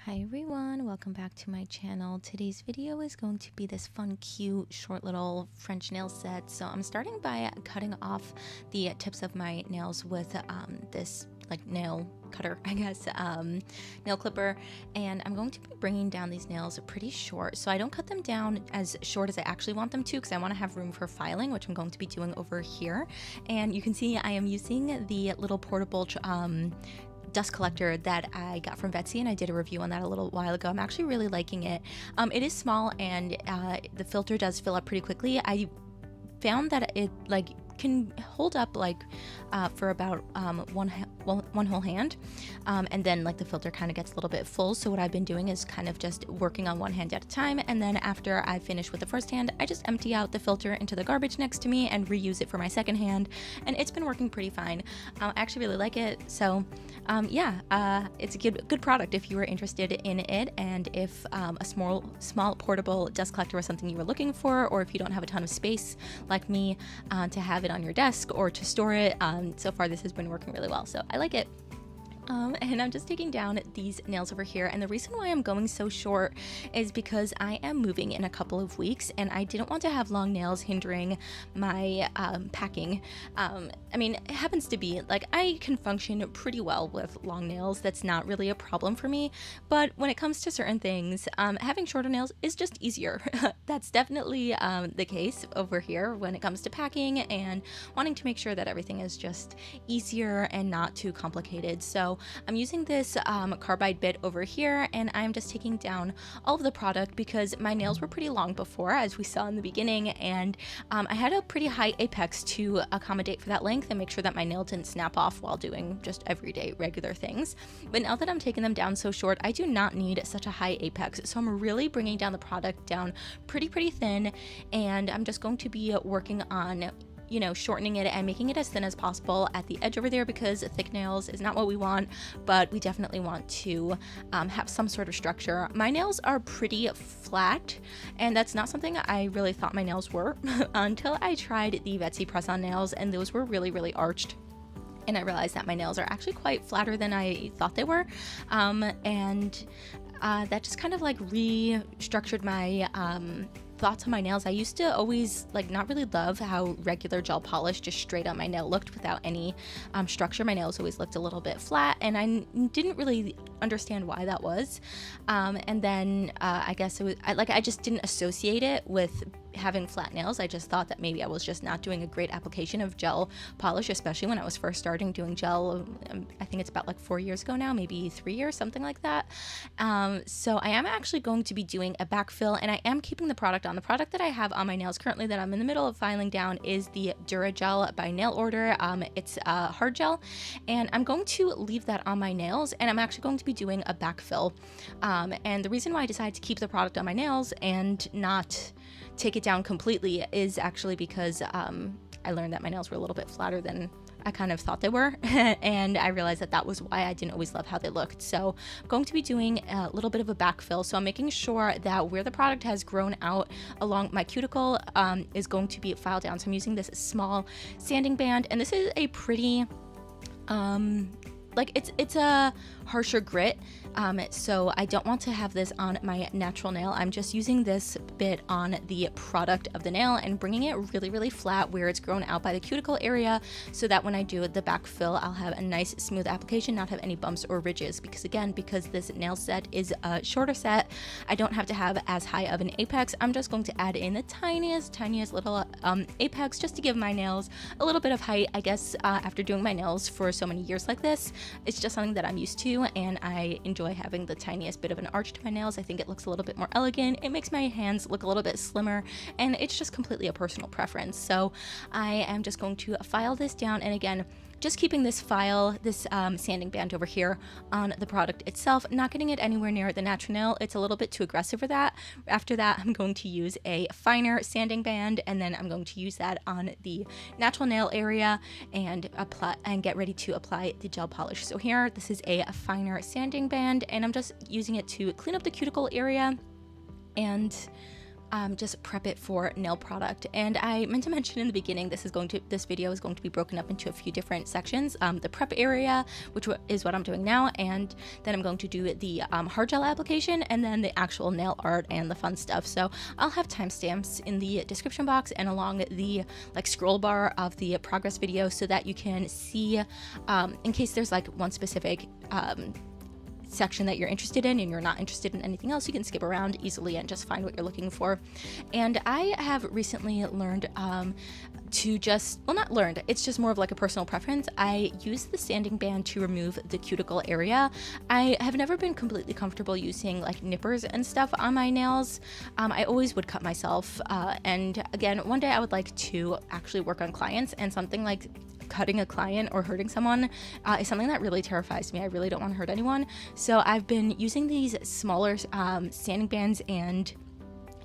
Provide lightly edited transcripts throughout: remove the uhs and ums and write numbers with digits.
Hi everyone, welcome back to my channel. Today's video is going to be this fun, cute, short little French nail set. So I'm starting by cutting off the tips of my nails with this like nail cutter, I guess, nail clipper, and I'm going to be bringing down these nails pretty short. So I don't cut them down as short as I actually want them to because I want to have room for filing, which I'm going to be doing over here. And you can see I am using the little portable dust collector that I got from Betsy, and I did a review on that a little while ago. I'm actually really liking it. It is small, and the filter does fill up pretty quickly. I found that it can hold up for about one whole hand, and then the filter kind of gets a little bit full. So what I've been doing is kind of just working on one hand at a time, and then after I finish with the first hand, I just empty out the filter into the garbage next to me and reuse it for my second hand, and it's been working pretty fine. I actually really like it. So it's a good product if you were interested in it, and if a small portable dust collector was something you were looking for, or if you don't have a ton of space like me to have it on your desk or to store it. So far this has been working really well, so I like it. And I'm just taking down these nails over here, and the reason why I'm going so short is because I am moving in a couple of weeks, and I didn't want to have long nails hindering my packing. I mean, it happens to be I can function pretty well with long nails. That's not really a problem for me, but when it comes to certain things, having shorter nails is just easier. That's definitely the case over here when it comes to packing and wanting to make sure that everything is just easier and not too complicated. So I'm using this carbide bit over here, and I'm just taking down all of the product because my nails were pretty long before, as we saw in the beginning, and I had a pretty high apex to accommodate for that length and make sure that my nail didn't snap off while doing just everyday regular things. But now that I'm taking them down so short, I do not need such a high apex, so I'm really bringing down the product down pretty thin, and I'm just going to be working on shortening it and making it as thin as possible at the edge over there, because thick nails is not what we want, but we definitely want to have some sort of structure. My nails are pretty flat, and that's not something I really thought my nails were until I tried the Betsy press-on nails, and those were really arched. And I realized that my nails are actually quite flatter than I thought they were, and that just kind of restructured my thoughts on my nails. I used to always not really love how regular gel polish just straight on my nail looked without any structure. My nails always looked a little bit flat, and I didn't really understand why that was. And then I guess it was I just didn't associate it with having flat nails. I just thought that maybe I was just not doing a great application of gel polish, especially when I was first starting doing gel. I think it's about 4 years ago now, maybe 3 years, something like that. So I am actually going to be doing a backfill, and I am keeping the product on. The product that I have on my nails currently that I'm in the middle of filing down is the Dura Gel by Nail Order. It's hard gel, and I'm going to leave that on my nails, and I'm actually going to be doing a backfill. And the reason why I decided to keep the product on my nails and not take it down completely is actually because I learned that my nails were a little bit flatter than I kind of thought they were, and I realized that was why I didn't always love how they looked. So I'm going to be doing a little bit of a backfill, so I'm making sure that where the product has grown out along my cuticle is going to be filed down. So I'm using this small sanding band, and this is a pretty it's a harsher grit, so I don't want to have this on my natural nail. I'm just using this bit on the product of the nail and bringing it really flat where it's grown out by the cuticle area, so that when I do the backfill, I'll have a nice smooth application, not have any bumps or ridges, because this nail set is a shorter set, I don't have to have as high of an apex. I'm just going to add in the tiniest little apex just to give my nails a little bit of height. I guess after doing my nails for so many years like this, it's just something that I'm used to, and I enjoy having the tiniest bit of an arch to my nails. I think it looks a little bit more elegant. It makes my hands look a little bit slimmer, and it's just completely a personal preference. So I am just going to file this down, and again, just keeping this sanding band over here on the product itself, not getting it anywhere near the natural nail. It's a little bit too aggressive for that. After that, I'm going to use a finer sanding band, and then I'm going to use that on the natural nail area and get ready to apply the gel polish. So here, this is a finer sanding band, and I'm just using it to clean up the cuticle area and just prep it for nail product. And I meant to mention in the beginning, this video is going to be broken up into a few different sections. The prep area, which is what I'm doing now, and then I'm going to do the hard gel application, and then the actual nail art and the fun stuff. So I'll have timestamps in the description box and along the scroll bar of the progress video, so that you can see in case there's one specific section that you're interested in and you're not interested in anything else, you can skip around easily and just find what you're looking for. And I have recently learned to just, well, not learned, it's just more of a personal preference. I use the sanding band to remove the cuticle area. I have never been completely comfortable using nippers and stuff on my nails. I always would cut myself, and again, one day I would like to actually work on clients, and something like cutting a client or hurting someone is something that really terrifies me. I really don't want to hurt anyone. So I've been using these smaller sanding bands and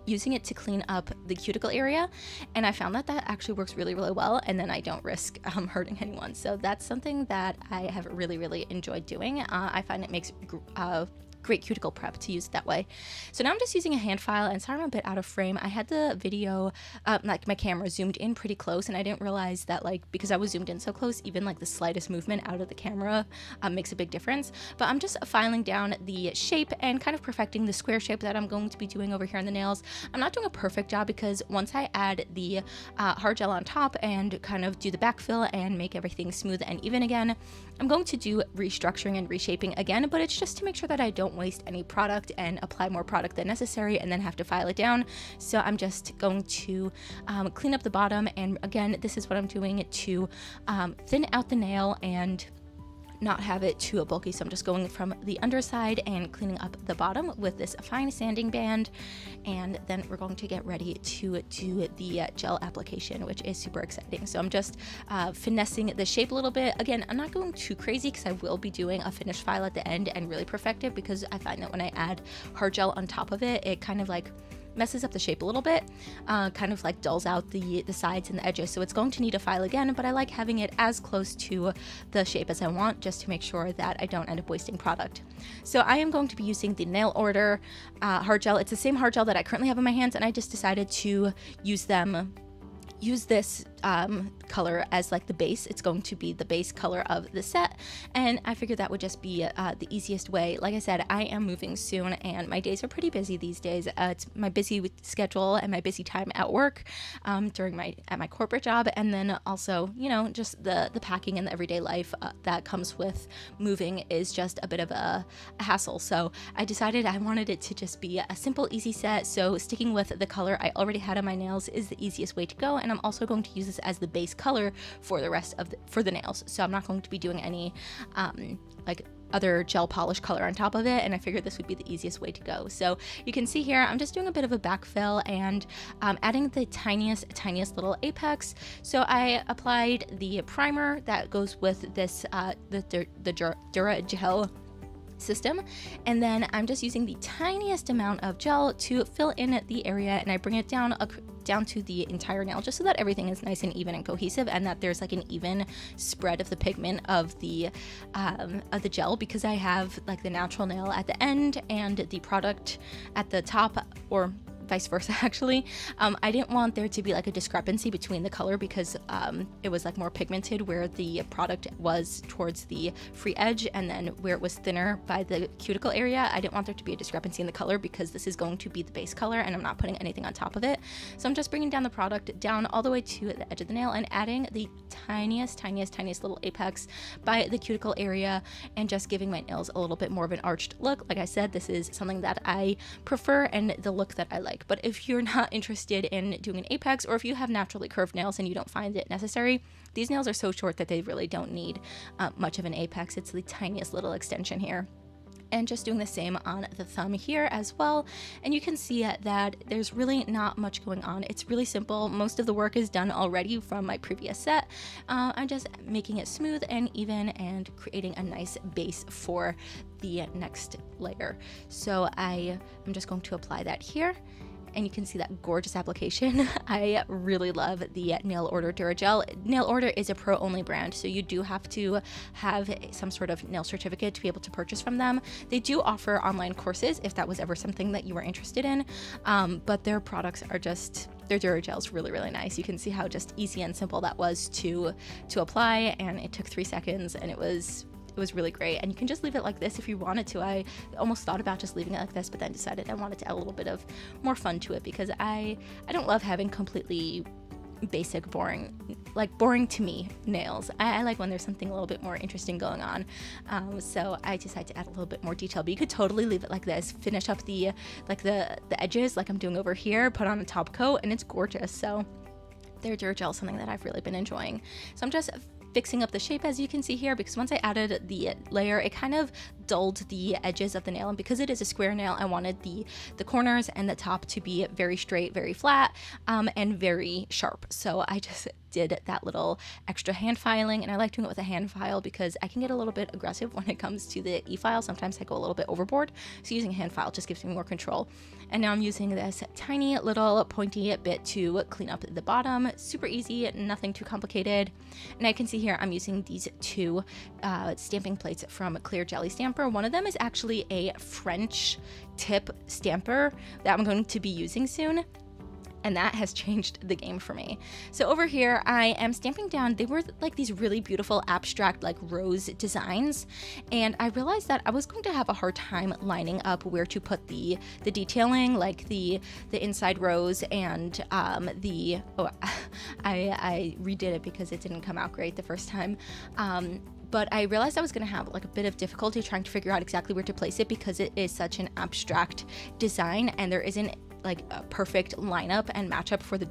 using it to clean up the cuticle area, and I found that actually works really, really well, and then I don't risk hurting anyone. So that's something that I have really, really enjoyed doing. I find it makes great cuticle prep to use that way. So now I'm just using a hand file, and sorry I'm a bit out of frame. I had the video, my camera zoomed in pretty close, and I didn't realize that because I was zoomed in so close, even the slightest movement out of the camera makes a big difference. But I'm just filing down the shape and kind of perfecting the square shape that I'm going to be doing over here on the nails. I'm not doing a perfect job, because once I add the hard gel on top and kind of do the backfill and make everything smooth and even again, I'm going to do restructuring and reshaping again, but it's just to make sure that I don't waste any product and apply more product than necessary and then have to file it down. So I'm just going to clean up the bottom, and again, this is what I'm doing to thin out the nail and not have it too bulky. So I'm just going from the underside and cleaning up the bottom with this fine sanding band, and then we're going to get ready to do the gel application, which is super exciting. So I'm just finessing the shape a little bit. Again, I'm not going too crazy, because I will be doing a finished file at the end and really perfect it, because I find that when I add hard gel on top of it, it kind of messes up the shape a little bit, kind of dulls out the sides and the edges. So it's going to need a file again, but I like having it as close to the shape as I want, just to make sure that I don't end up wasting product. So I am going to be using the Nail Order hard gel. It's the same hard gel that I currently have in my hands, and I just decided to use this color as the base. It's going to be the base color of the set, and I figured that would just be the easiest way. Like I said, I am moving soon, and my days are pretty busy these days. It's my busy schedule and my busy time at work during my corporate job, and then also just the packing and the everyday life that comes with moving is just a bit of a hassle. So I decided I wanted it to just be a simple, easy set. So sticking with the color I already had on my nails is the easiest way to go, and I'm also going to use this as the base color for the rest of the nails. So I'm not going to be doing any other gel polish color on top of it, and I figured this would be the easiest way to go. So you can see here, I'm just doing a bit of a backfill and adding the tiniest little apex. So I applied the primer that goes with this the Dura Gel system, and then I'm just using the tiniest amount of gel to fill in the area, and I bring it down to the entire nail, just so that everything is nice and even and cohesive, and that there's an even spread of the pigment of the gel, because I have the natural nail at the end and the product at the top, or vice versa actually. I didn't want there to be a discrepancy between the color, because it was more pigmented where the product was towards the free edge, and then where it was thinner by the cuticle area, I didn't want there to be a discrepancy in the color, because this is going to be the base color and I'm not putting anything on top of it. So I'm just bringing down the product down all the way to the edge of the nail and adding the tiniest little apex by the cuticle area, and just giving my nails a little bit more of an arched look. Like I said, this is something that I prefer and the look that I like. But if you're not interested in doing an apex, or if you have naturally curved nails and you don't find it necessary, these nails are so short that they really don't need much of an apex. It's the tiniest little extension here. And just doing the same on the thumb here as well. And you can see that there's really not much going on. It's really simple. Most of the work is done already from my previous set. I'm just making it smooth and even and creating a nice base for the next layer. So I am just going to apply that here. and you can see that gorgeous application. I really love the Nail Order Dura Gel. Nail Order is a pro-only brand, so you do have to have some sort of nail certificate to be able to purchase from them. They do offer online courses if that was ever something that you were interested in, but their products are just, their Dura Gel is really, really nice. You can see how just easy and simple that was to apply, and it took 3 seconds, and it was really great. And you can just leave it like this if you wanted to. I almost thought about just leaving it like this, but then decided I wanted to add a little bit of more fun to it, because I don't love having completely basic, boring to me nails. I like when there's something a little bit more interesting going on. So I decided to add a little bit more detail, but you could totally leave it like this, finish up the edges like I'm doing over here, put on a top coat, and it's gorgeous. So their Dura Gel is something that I've really been enjoying. So I'm just fixing up the shape, as you can see here, because once I added the layer, it kind of dulled the edges of the nail, and because it is a square nail, I wanted the corners and the top to be very straight, very flat, and very sharp. So I just did that little extra hand filing, and I like doing it with a hand file because I can get a little bit aggressive when it comes to the e-file. Sometimes I go a little bit overboard, so using a hand file just gives me more control. And now I'm using this tiny little pointy bit to clean up the bottom. Super easy, nothing too complicated. And I can see here I'm using these 2 stamping plates from Clear Jelly Stamper. One of them is actually a French tip stamper that I'm going to be using soon, and that has changed the game for me. So over here, I am stamping down, they were like these really beautiful abstract like rose designs, and I realized that I was going to have a hard time lining up where to put the detailing, like the inside rose and I redid it because it didn't come out great the first time. But I realized I was going to have like a bit of difficulty trying to figure out exactly where to place it, because it is such an abstract design and there isn't like a perfect lineup and matchup for the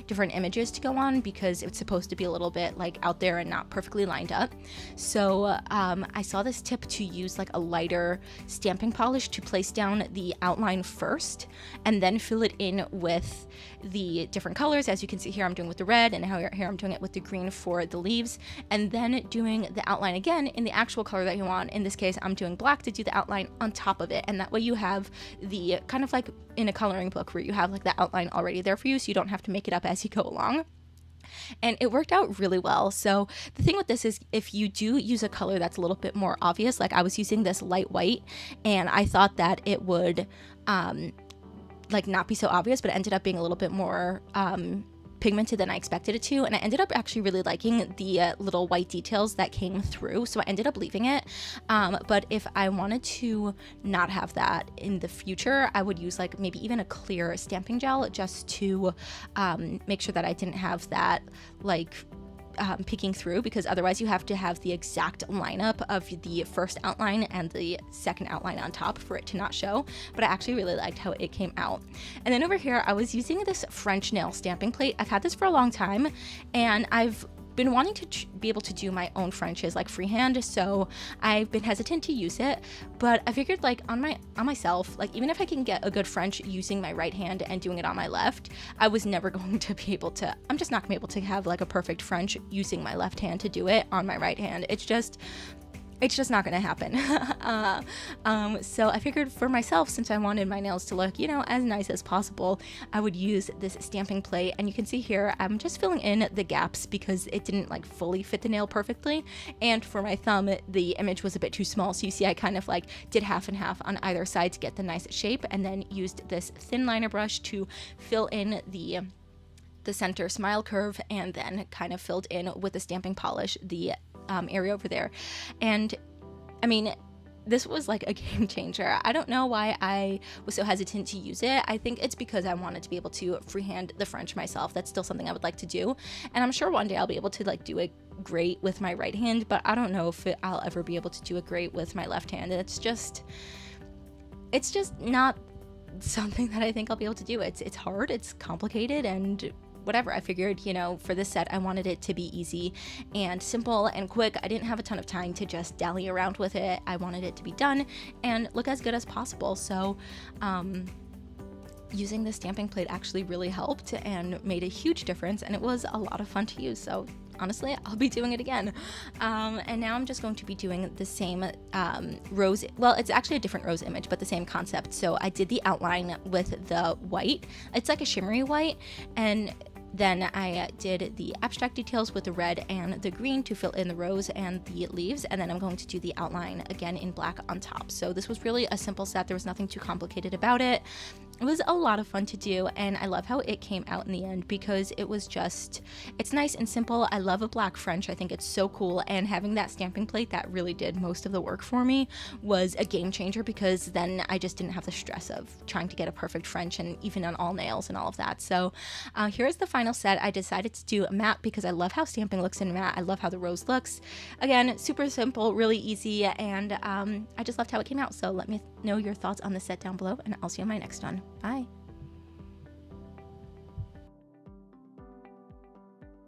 different images to go on, because it's supposed to be a little bit like out there and not perfectly lined up. So I saw this tip to use like a lighter stamping polish to place down the outline first and then fill it in with the different colors. As you can see here, I'm doing with the red, and here I'm doing it with the green for the leaves, and then doing the outline again in the actual color that you want. In this case, I'm doing black to do the outline on top of it, and that way you have the kind of like in a coloring book where you have like the outline already there for you, so you don't have to make it up as you go along. And it worked out really well. So the thing with this is, if you do use a color that's a little bit more obvious, like I was using this light white, and I thought that it would like not be so obvious, but it ended up being a little bit more pigmented than I expected it to, and I ended up actually really liking the little white details that came through, so I ended up leaving it. But if I wanted to not have that in the future, I would use like maybe even a clear stamping gel just to make sure that I didn't have that like peeking through, because otherwise you have to have the exact lineup of the first outline and the second outline on top for it to not show. But I actually really liked how it came out. And then over here, I was using this French nail stamping plate. I've had this for a long time, and I've been wanting to be able to do my own Frenches like freehand, so I've been hesitant to use it, but I figured like on myself, like even if I can get a good French using my right hand and doing it on my left, I was never going to be able to, I'm just not gonna be able to have like a perfect French using my left hand to do it on my right hand. It's just not gonna happen. So I figured for myself, since I wanted my nails to look, you know, as nice as possible, I would use this stamping plate. And you can see here, I'm just filling in the gaps because it didn't like fully fit the nail perfectly. And for my thumb, the image was a bit too small. So you see, I kind of like did half and half on either side to get the nice shape, and then used this thin liner brush to fill in the center smile curve, and then kind of filled in with the stamping polish the area over there. And I mean, this was like a game changer. I don't know why I was so hesitant to use it. I think it's because I wanted to be able to freehand the French myself. That's still something I would like to do, and I'm sure one day I'll be able to like do it great with my right hand, but I don't know if I'll ever be able to do it great with my left hand. It's just not something that I think I'll be able to do. It's hard, it's complicated, and whatever. I figured, you know, for this set, I wanted it to be easy and simple and quick. I didn't have a ton of time to just dally around with it. I wanted it to be done and look as good as possible. So, using the stamping plate actually really helped and made a huge difference, and it was a lot of fun to use. So honestly, I'll be doing it again. And now I'm just going to be doing the same rose. Well, it's actually a different rose image, but the same concept. So I did the outline with the white. It's like a shimmery white, and then I did the abstract details with the red and the green to fill in the rose and the leaves, and then I'm going to do the outline again in black on top. So this was really a simple set. There was nothing too complicated about it. It was a lot of fun to do, and I love how it came out in the end because it was just, it's nice and simple. I love a black French. I think it's so cool, and having that stamping plate that really did most of the work for me was a game changer, because then I just didn't have the stress of trying to get a perfect French and even on all nails and all of that. So here's the final set. I decided to do matte because I love how stamping looks in matte. I love how the rose looks. Again, super simple, really easy, and I just loved how it came out. So let me know your thoughts on the set down below, and I'll see you in my next one. Bye.